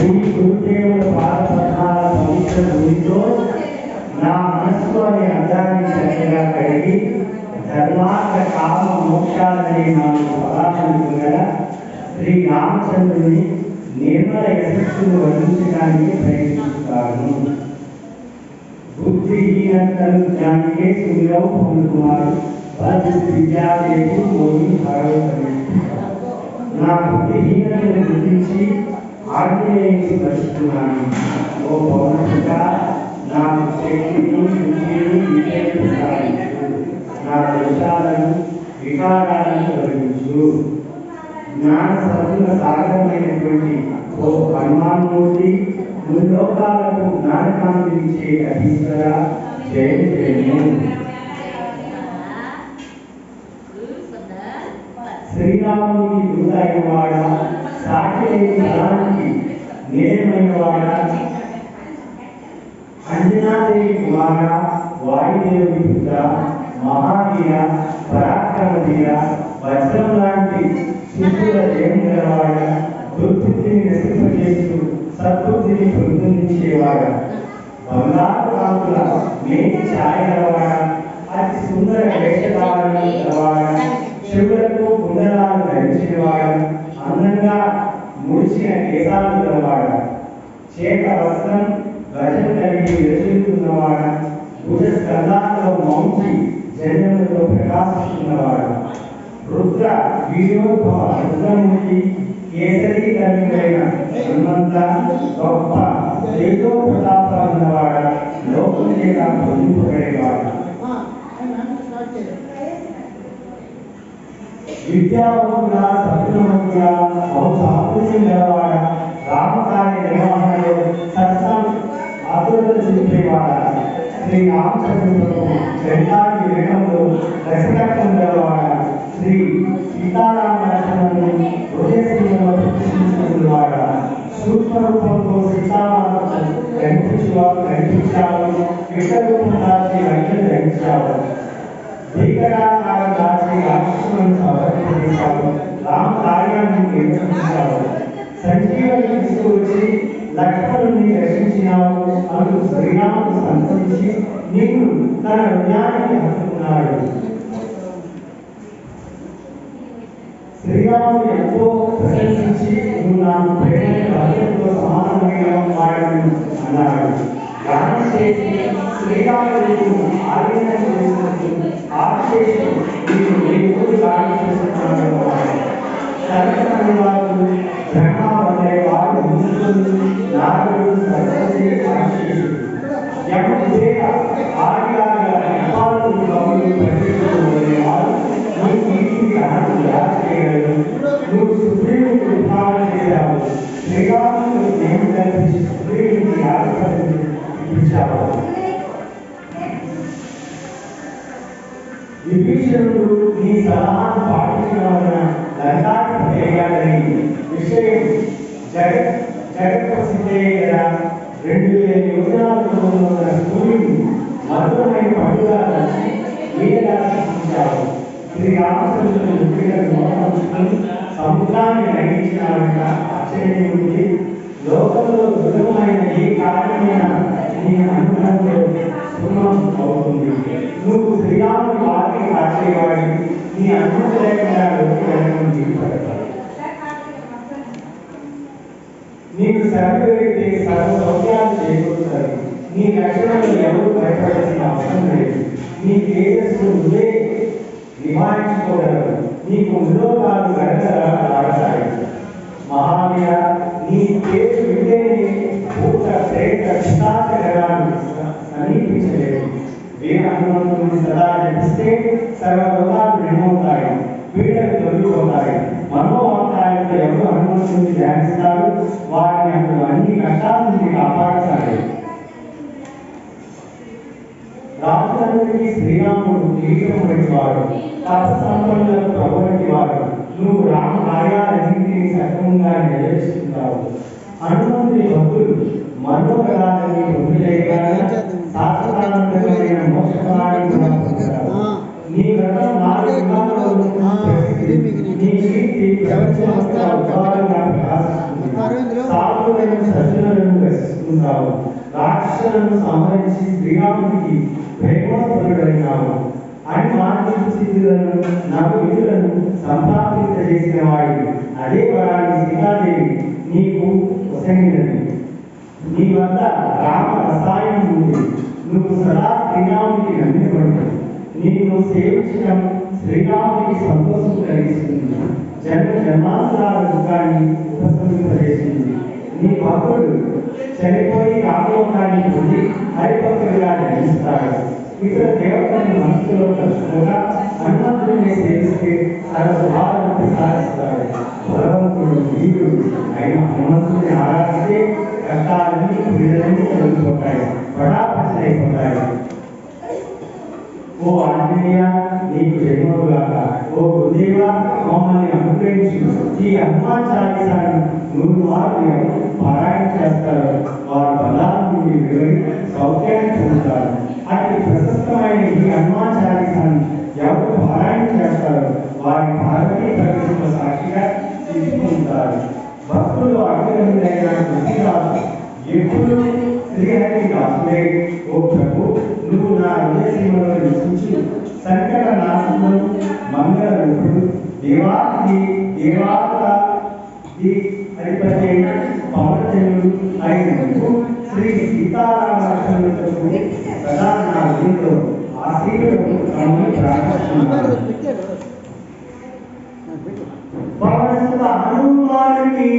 గురుదేవుల పాదపద్మాల పవిత్ర భూమితో నా మనస్సులోని అందాన్ని చక్కగా కడిగి ధర్మార్థ కామ మోక్షాలని నాలుగు ఫలాలను గల శ్రీ రామచంద్రుని నిర్మల యశస్సును వర్ణించడానికి ప్రయత్నిస్తాను. బుద్ధిహీనతను జ్ఞానికే సుమిరవు పొందుకున్నారు విద్యాదేవి మోని భాగవతమే. నా బుద్ధిహీనతను గుర్తించి ఆజ్ఞేయుని స్మరిస్తున్నాను. ఓ పౌరుష, నాకు శక్తిని బుద్ధిని విజయిస్తాను. నా దోషాలను వికారాలను తొలగించు. జ్ఞాన సద్గుణ సాగరమైనటువంటి ఓ హనుమాన్మూర్తి, ముల్లోకాలకు జ్ఞానకాంతించే అధీశ్వర, జయ జయము. శ్రీరామునికి దూత అయిన వాడ, సాటి లేని బలానికి నేరమైన వాడ, అంజనాదేవి కుమార, వాయుదేవుని పుత్ర, మహావీర, పరాక్రమధీర, వజ్రం లాంటి శిశుల దేవం గలవాడ, దుర్బుద్ధిని నశింపజేస్తూ సద్బుద్ధిని పెంపొందించేవాడ, బంగారు కాంతుల మేటి ఛాయ గలవాడ, అతి సుందర వేషధారణ గలవాడ, చెవులకు కుండలాలు ధరించినవాడ, అందంగా ముడిచిన కేశాలు గలవాడ, చేత వస్త్రం గజం కలిగి విరచిల్లుతున్నవాడ, భుజ స్కంధాలలో మౌంచి జన్మలతో ప్రకాశిస్తున్నవాడ, రుద్ర వీర్యోద్భవ రుద్రమూర్తి, కేసరి కన్నుడైన హనుమంత, గొప్ప తేజో ప్రతాపాలున్నవాడ, లోకం చేత పొందింపబడేవాడ, విద్యావంతుల సత్యవంతుల ఔదార్యం గలవాడ, రామకార్య నిర్వహణలో సత్యం ఆతురత చూపేవాడ, శ్రీ రామచంద్రుడు వెంటాడి వేగంలో రసరక్తం గలవాడ, శ్రీ సీతారామ లక్ష్మణులను హృదయశీలంలో ప్రతిష్ఠించుకున్నవాడ, సూక్ష్మ రూపంలో సీతారామకు కనిపించావు, విషరూపం దాచి వెంటనే ధరించావు, భీకరాకారం దాచి రామకృష్ణులను సమర్పించావు, రామ కార్యాన్ని నిర్వహించావు, సంజీవని తీసుకువచ్చి లక్ష్మణుని రక్షించినావు. అందుకు శ్రీరాముడు సంతోషించి నిన్ను తన హృదయానికి హత్తుకున్నాడు. శ్రీరాముడు ఎంతో ప్రశంసించి నువ్వు నాకు ప్రేమ భక్తులతో సమానమైన వాడని అన్నాడు. ధ్యానం చేసి శ్రీరాముడు ఆలింగనం చేసినట్టు ఆశేషం నీకు దేవుడు గాలి చేస్తున్నాడు. సర్వసంగ వారు బ్రహ్మ వలె వారు ముందుకు నారదుడు సరస్వతి ఆశేషుడు యముదేవ ఆదిలాగా విపాలను కవులు ప్రతిష్ఠించుకునే వారు నువ్వు కీర్తికి అనంత చేయగలరు. నువ్వు సుగ్రీవుడికి ఉద్భావన చేశావు. శ్రీరాముడు దేవుడు కల్పించి సుగ్రీవుడికి ఆశీర్వదించి ఇప్పించావు. విభీషణుడు నీ సలహాను పాటించడం వలన లంకానికి తెలియాలని విషయం జగత్ ప్రసిద్ధే కదా. 2000 యోజనాల దూరంలో ఉన్న సూర్యుడు మధురమైన పండుగ వీరగా సృష్టించావు. శ్రీ రామచంద్రుడు సముద్రాన్ని లంఘించినాక ఆశ్చర్యం ఉంది. లోకంలో దృఢమైన ఏ కార్యమైన నీ అనుగ్రహంలో సుఖం అవుతుంది. నువ్వు శ్రీరాముని వారికి కాచేవాడి నీ అనుమతి లేకుండా లోకి వెళ్ళడం దిగుపడతావు. నీకు సర్వైతే సర్వ సౌఖ్యాలు చేకూరుతాయి. నీ రక్షణలో ఎవరు భయపడాల్సిన అవసరం లేదు. నీ తేజస్సు నువ్వే నివారించుకోగలవు. నీకు ఉద్యోగాలు గడగడలాడతాయి. మహావీర, నీ పేరు వింటేనే భూత ప్రేత పిశాచ గణాలు సమీపించలేదు. వీర హనుమంతుని సదా జపిస్తే సర్వరోగాలు నిమవుతాయి, పీడలు తొలగిపోతాయి. మనోవాక్యాలతో ఎవరు హనుమంతుని ధ్యానిస్తారు వారిని అప్పుడు అన్ని కష్టాల నుండి కాపాడుతాడు. రాజులందరికీ శ్రీరాముడు కిరీటం వంటి వాడు, సంపన్నులకు ప్రభు వంటి వాడు. నువ్వు రామ కార్యాలన్నింటినీ సక్రమంగా నెరవేరుస్తున్నావు. హనుమంతుని భక్తులు మనోగలాన్ని పొందలేక శాస్త్రానంతమైన మోక్షమాన్ని పొందుతారు. నీ వ్రతం 4 యుగాలలో నీ కీర్తి ప్రపంచమంతా ఉపాధంగా ప్రకాశిస్తుంది. సాధువైన చేశావు. రాక్షసులను సంహరించి శ్రీరాముడికి ప్రేమోత్పరుడైనావు. అని మానసిక స్థితులను నాకు విధులను సంపాదింపజేసిన వాడి అదే వరాన్ని సీతాదేవి నీకు వసంగినది. నీ వద్ద రామ రసాయనం ఉంది. నువ్వు సదా శ్రీరాముడికి నమ్మిపడు. నిన్ను సేవించడం శ్రీరాముడికి సంతోషం కలిగిస్తుంది. జన్మాంతరాల దుఃఖాన్ని ఉపశమింపజేస్తుంది. నీ భక్తుడు చనిపోయి రామలోకాన్ని పొంది హరిభక్తుడిగా జన్మిస్తాడు. ఇతర దేవతలను మనసులో కలుసుకోగా హనుమంతుడిని సేవిస్తే సర్వభావాలను సాధిస్తాడు. భగవంతుడు వీరుడు అయిన హనుమంతుడిని ఆరాధిస్తే కష్టాలన్నీ పీడలన్నీ తొలగిపోతాయి, పడాపడైపోతాయి. ఓ ఆంజనేయ నీకు జన్మలుగాక. ఓ గురుదేవ మమ్మల్ని అనుగ్రహించు. ఈ హనుమాన్ చాలీసాను 100 మార్లు ఎవరు పారాయణ చేస్తారు వారు బలాల నుండి విలువై సౌఖ్యాన్ని పొందుతారు. అతి ప్రశస్తమైన ఈ హనుమాన్ చాలీసాను ఎవరు పారాయణ చేస్తారు వారి పార్వతీ ప్రవేశంలో సాక్షిగా తీసుకుంటారు. భక్తులు అగ్రహులైన కృష్ణరాజు ఎప్పుడు శ్రీహరి దాసులే. ఓ ప్రభు నువ్వు నా హృదయసీమలో నివసించు. సంకట నాశనం మంగళ రూపుడు దేవాది అధిపతి పవనజనుడు అయిన శ్రీ సీతారామ లక్ష్మణులకు సదా నా హృదయంలో ఆశీర్వదము కమని ప్రార్థిస్తున్నాను. పవన హనుమానికి